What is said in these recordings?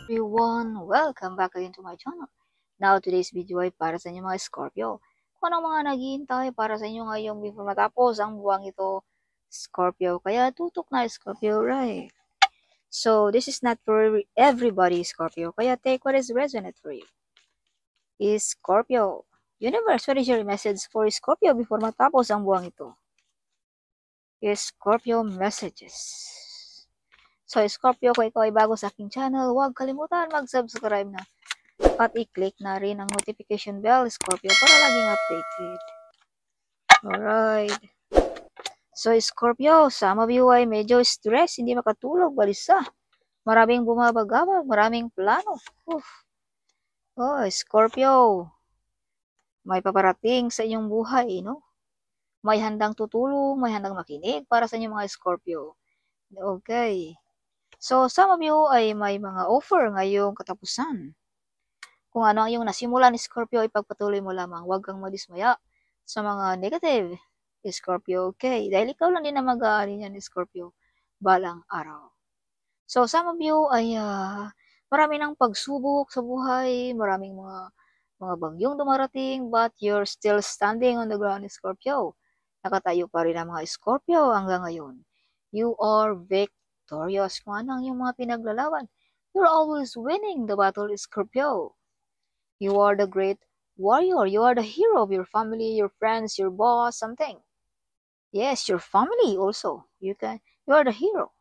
Everyone, welcome back again to my channel. Now, today's video ay para sa inyo mga Scorpio. Kung ano mga naghihintay para sa inyo ngayong before matapos ang buwang ito, Scorpio. Kaya tutok na Scorpio, right? So, this is not for everybody, Scorpio. Kaya take what is resonant for you. Is Scorpio. Universe, what is your message for Scorpio before matapos ang buwang ito? Is Scorpio messages. So, Scorpio, kung ikaw ay bago sa aking channel, huwag kalimutan mag-subscribe na. At i-click na rin ang notification bell, Scorpio, para laging updated. Alright. So, Scorpio, some of you ay medyo stress, hindi makatulog, balisa. Maraming bumabagabag, maraming plano. Oh, Scorpio, may paparating sa inyong buhay, no? May handang tutulong, may handang makinig para sa inyong mga Scorpio. Okay. So, some of you ay may mga offer ngayong katapusan. Kung ano ang iyong nasimula ni Scorpio, ipagpatuloy mo lamang. Huwag kang madismaya sa mga negative, Scorpio. Okay? Dahil ikaw lang din na mag-aari niya ni Scorpio balang araw. So, some of you ay marami ng pagsubok sa buhay, maraming mga bagyong dumarating, but you're still standing on the ground, Scorpio. Nakatayo pa rin ang mga Scorpio hanggang ngayon. You are victorious. Kung ano ang iyong mga pinaglalaban, you're always winning the battle, Scorpio. You are the great warrior. You are the hero of your family, your friends, your boss, something. Yes, your family also. You are the hero.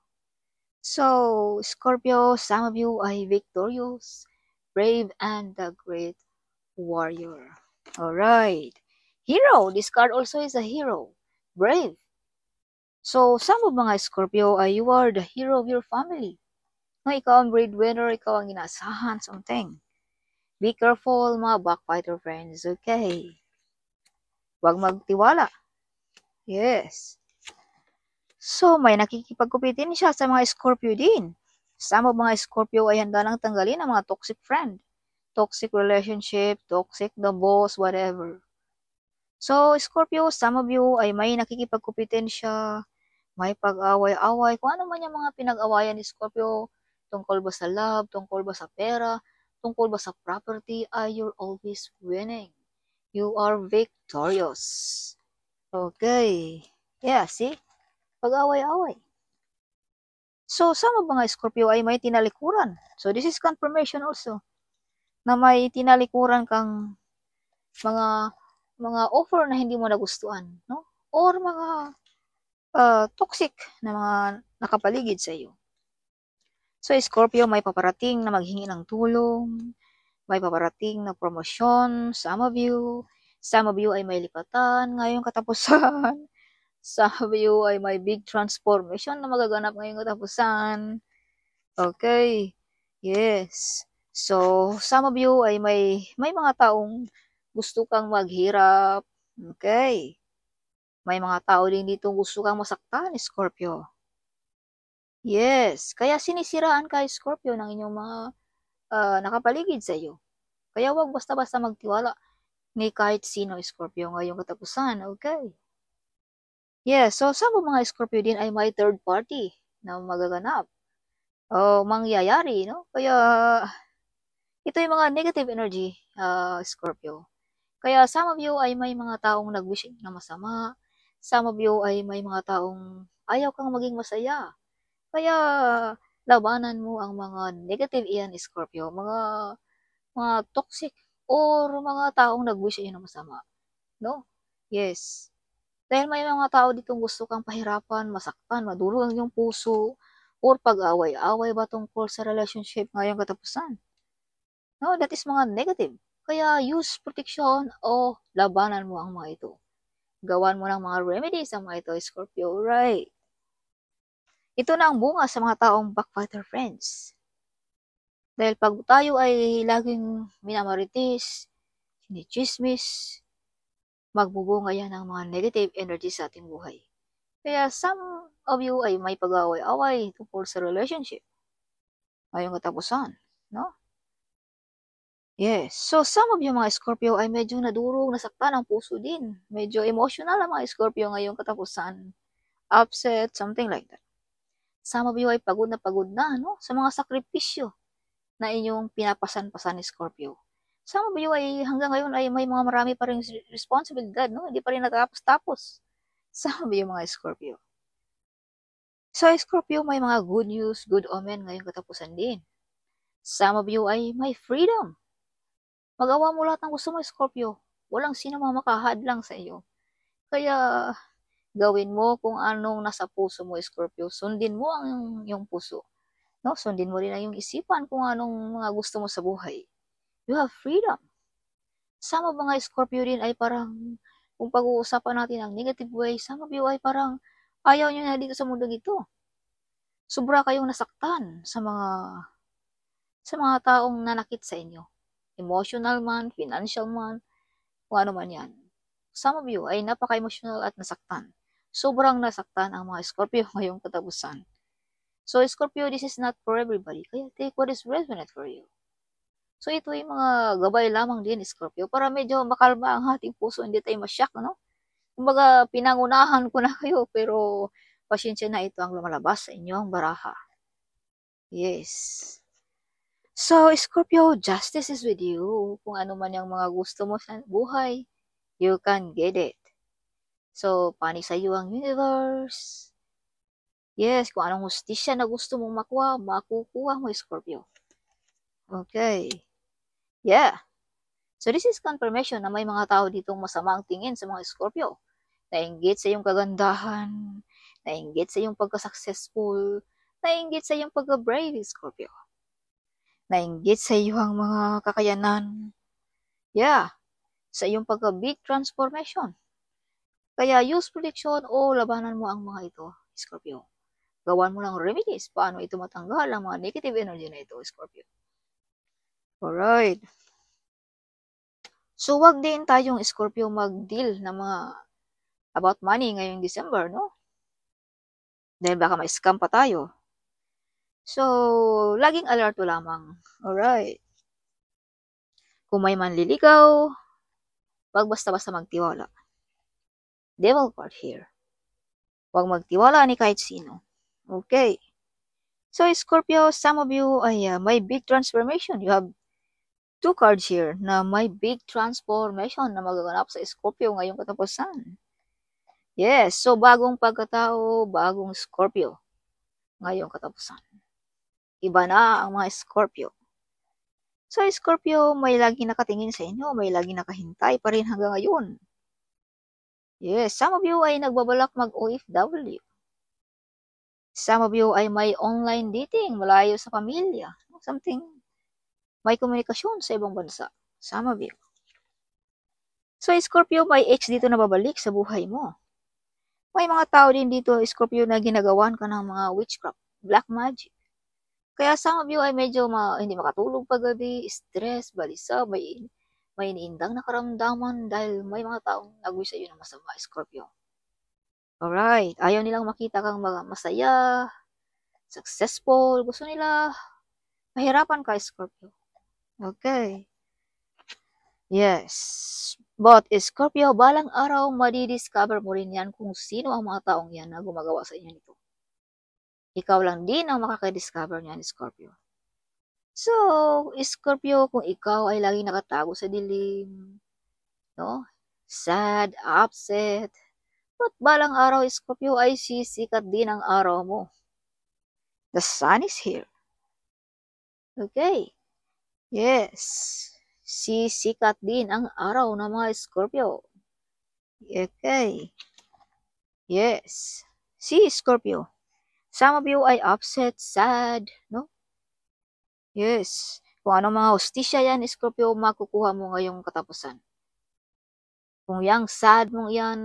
So, Scorpio, some of you are victorious, brave, and the great warrior. Alright. Hero. This card also is a hero. Brave. So, some of mga Scorpio ay you are the hero of your family. No, ikaw ang breadwinner, ikaw ang inaasahan, something. Be careful, mga backfighter friends, okay? Huwag magtiwala. Yes. So, may nakikipagkupitin siya sa mga Scorpio din. Some of mga Scorpio ay handa nang tanggalin ang mga toxic friend. Toxic relationship, toxic the boss, whatever. So, Scorpio, some of you ay may nakikipagkupitin siya. May pag-away-away. Kung ano man yung mga pinag-awayan ni Scorpio, tungkol ba sa love, tungkol ba sa pera, tungkol ba sa property, you're always winning. You are victorious. Okay. Yeah, see? Pag-away-away. So, some of mga Scorpio ay may tinalikuran. So, this is confirmation also na may tinalikuran kang mga offer na hindi mo nagustuhan, no? Or mga toxic na mga nakapaligid sa iyo. So, Scorpio, may paparating na maghingi ng tulong, may paparating na promosyon, some of you ay may lipatan ngayong katapusan, some of you ay may big transformation na magaganap ngayong katapusan. Okay, yes. So, some of you ay may mga taong gusto kang maghirap, okay. May mga tao din dito gusto kang masaktan, Scorpio. Yes, kaya sinisiraan ka, Scorpio, ng inyong mga nakapaligid sa iyo. Kaya wag basta-basta magtiwala ni kahit sino, Scorpio, ngayong katapusan, okay? Yes, so some mga Scorpio din ay may third party na magaganap o mangyayari, no? Kaya ito yung mga negative energy, Scorpio. Kaya some of you ay may mga taong nag-wish na masama. Some of you ay may mga taong ayaw kang maging masaya. Kaya labanan mo ang mga negative iyan, Scorpio. Mga toxic or mga taong nag-wish na masama. No? Yes. Dahil may mga tao ditong gusto kang pahirapan, masaktan, madulog ang iyong puso, or pag-away-away ba tungkol sa relationship ngayong katapusan. No, that is mga negative. Kaya use protection o labanan mo ang mga ito. Gawan mo ng mga remedies ang mga ito, Scorpio, right? Ito na ang bunga sa mga taong backfighter friends. Dahil pag tayo ay laging minamarites, sinichismis, magbubunga yan ng mga negative energy sa ating buhay. Kaya some of you ay may pag-away-away tungkol sa relationship ngayong katapusan, no? Yes. So, some of you mga Scorpio ay medyo nadurog, nasaktan ang puso din. Medyo emotional ang mga Scorpio ngayong katapusan. Upset, something like that. Some of you ay pagod na, no? Sa mga sakripisyo na inyong pinapasan-pasan ni Scorpio. Some of you ay hanggang ngayon ay may mga marami pa rin responsibilidad, no? Hindi pa rin natapos-tapos. Some of you mga Scorpio. So, Scorpio, may mga good news, good omen ngayong katapusan din. Some of you ay may freedom. Magawa mo lahat ng gusto mo, Scorpio. Walang sino makahadlang sa iyo. Kaya, gawin mo kung anong nasa puso mo, Scorpio. Sundin mo ang iyong puso. No? Sundin mo rin ang iyong isipan kung anong mga gusto mo sa buhay. You have freedom. Some of mga Scorpio din ay parang, kung pag-uusapan natin ang negative way, some of you ay parang ayaw nyo na dito sa mundong ito. Sobra kayong nasaktan sa mga taong nanakit sa inyo. Emotional man, financial man, kung ano man yan. Some of you ay napaka-emotional at nasaktan. Sobrang nasaktan ang mga Scorpio ngayong katapusan. So, Scorpio, this is not for everybody. Kaya take what is resonant for you. So, ito ay mga gabay lamang din, Scorpio, para medyo makalma ang ating puso, hindi tayo masyak, no? Kumbaga, pinangunahan ko na kayo, pero pasensya na, ito ang lumalabas sa inyong baraha. Yes. So, Scorpio, justice is with you. Kung ano man yung mga gusto mo sa buhay, you can get it. So, panig sa iyo ang universe. Yes, kung anong hustisya na gusto mong makuha, makukuha mo, Scorpio. Okay. Yeah. So, this is confirmation na may mga tao ditong masama ang tingin sa mga Scorpio. Nainggit sa iyong kagandahan, nainggit sa iyong pagka-successful, nainggit sa iyong pagka-brave, Scorpio. Nainggit sa iyong mga kakayanan. Yeah. Sa iyong pagka-big transformation. Kaya use prediction o labanan mo ang mga ito, Scorpio. Gawan mo ng remedies paano ito matanggal ang mga negative energy na ito, Scorpio. Alright. So, wag din tayong Scorpio mag-deal ng mga about money ngayong December, no? Dahil baka ma-scam pa tayo. So, laging alerto lamang. Alright. Kung may manliligaw, wag basta-basta magtiwala. Devil card here. Wag magtiwala ni kahit sino. Okay. So, Scorpio, some of you ay may big transformation. You have 2 cards here na may big transformation na magaganap sa Scorpio ngayong katapusan. Yes, so bagong pagkatao, bagong Scorpio ngayong katapusan. Iba na ang mga Scorpio. So, Scorpio, may lagi nakatingin sa inyo, may lagi nakahintay pa rin hanggang ngayon. Yes, some of you ay nagbabalak mag-OFW. Some of you ay may online dating, malayo sa pamilya. Something, may komunikasyon sa ibang bansa. Some of you. So, Scorpio, may ex dito na babalik sa buhay mo. May mga tao din dito, Scorpio, na ginagawan ka ng mga witchcraft, black magic. Kaya some of you ay medyo hindi makatulog paggabi, stress, balisa, may iniindang nakaramdaman dahil may mga taong nag-wish sa iyo ng masama, Scorpio. Alright, ayaw nilang makita kang masaya, successful, gusto nila mahirapan ka, Scorpio. Okay. Yes. But, Scorpio, balang araw, madidiscover mo rin yan kung sino ang mga taong yan na gumagawa sa inyo nito. Ikaw lang din ang makakadiscover niyan, Scorpio. So, Scorpio, kung ikaw ay lagi nakatago sa dilim, no? Sad, upset, but balang araw, Scorpio, ay sisikat din ang araw mo. The sun is here. Okay. Yes. Sisikat din ang araw ng mga Scorpio. Okay. Yes. See, Scorpio. Some of you ay upset, sad, no? Yes. Kung ano mga hustisya yan, Scorpio, makukuha mo ngayong katapusan. Kung yung sad mong yan,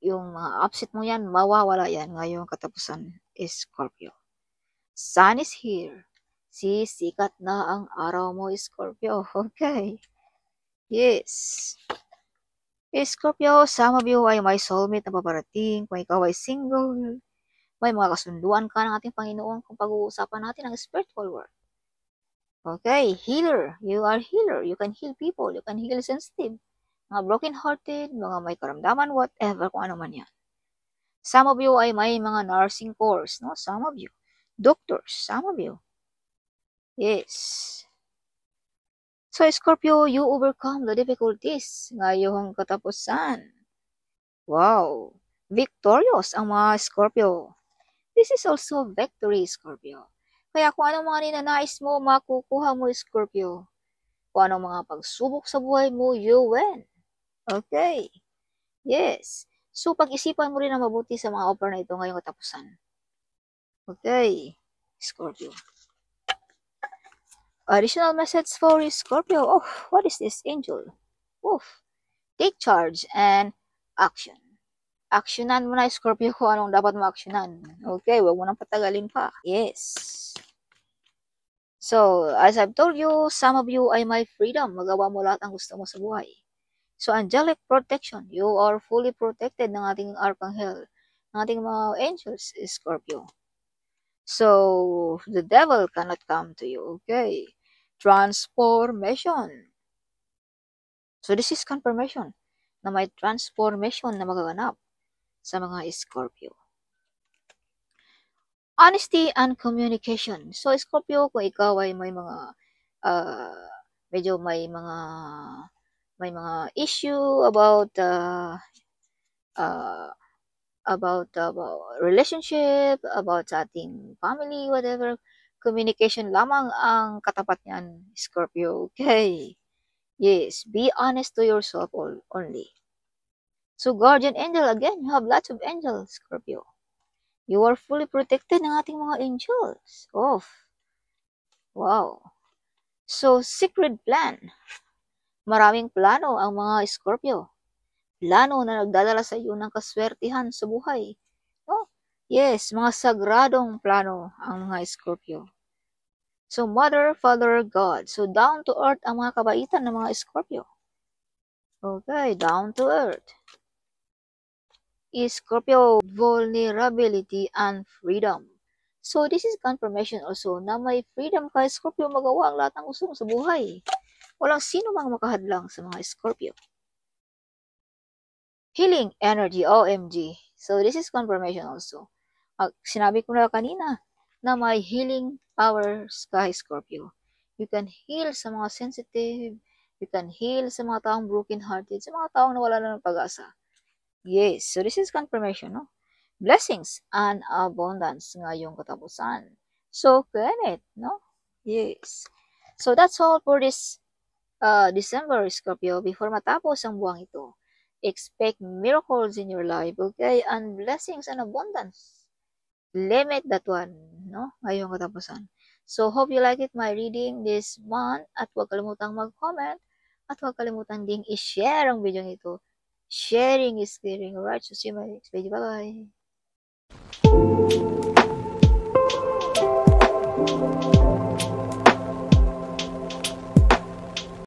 yung mga upset mo yan, mawawala yan ngayong katapusan, Scorpio. Sun is here. Sisikat na ang araw mo, Scorpio. Okay. Yes. Scorpio, some of you ay may soulmate na paparating. Kung ikaw ay single, may mga kasunduan ka ng ating Panginoon kung pag-uusapan natin ang spiritual world. Okay, healer. You are healer. You can heal people. You can heal sensitive. Mga broken-hearted, mga may karamdaman, whatever, kung ano man yan. Some of you ay may mga nursing course, no? Some of you. Doctors, some of you. Yes. So, Scorpio, you overcome the difficulties ngayong katapusan. Wow! Victorious ang mga Scorpio. This is also victory, Scorpio. Kaya kung anong mga ninanais mo, makukuha mo, Scorpio. Kung anong mga pagsubok sa buhay mo, you win. Okay. Yes. So, pag-isipan mo rin na mabuti sa mga offer na ito ngayong katapusan. Okay. Scorpio. Additional message for Scorpio. Oh, what is this, angel? Oof. Take charge and action. Actionan mo na, Scorpio, kung anong dapat mo actionan. Okay, wag mo nang patagalin pa. Yes. So, as I've told you, some of you ay may freedom. Magawa mo lahat ang gusto mo sa buhay. So, angelic protection. You are fully protected ng ating archangel, ng ating mga angels, Scorpio. So, the devil cannot come to you. Okay. Transformation. So, this is confirmation na may transformation na magaganap sa mga Scorpio. Honesty and communication. So, Scorpio, kung ikaw ay may mga medyo may mga issue about relationship, about sa ating family, whatever, communication lamang ang katapat niyan, Scorpio. Okay. Yes, be honest to yourself only. So, guardian angel, again, you have lots of angels, Scorpio. You are fully protected ng ating mga angels. Oh, wow. So, secret plan. Maraming plano ang mga Scorpio. Plano na nagdadala sa iyo ng kaswertihan sa buhay. Oh, yes, mga sagradong plano ang mga Scorpio. So, Mother, Father, God. So, down to earth ang mga kabaitan ng mga Scorpio. Okay, down to earth. Scorpio, vulnerability and freedom. So, this is confirmation also na may freedom ka, Scorpio, magawa ang lahat ng gusto mo sa buhay. Walang sino mang makahadlang sa mga Scorpio. Healing energy, OMG. So, this is confirmation also. Sinabi ko na kanina na may healing powers ka, Scorpio. You can heal sa mga sensitive. You can heal sa mga taong broken-hearted, sa mga taong nawala na ng pag-asa. Yes, so this is confirmation, no? Blessings and abundance ngayong katapusan. So, Kenneth, no? Yes. So, that's all for this December, Scorpio. Before matapos ang buwang ito, expect miracles in your life, okay? And blessings and abundance. Limit that one, no? Ngayong katapusan. So, hope you like it, my reading this month. At huwag kalimutang mag-comment. At huwag kalimutang ding i-share ang video ito. Sharing is caring. Alright, so see you in my next video. Bye-bye.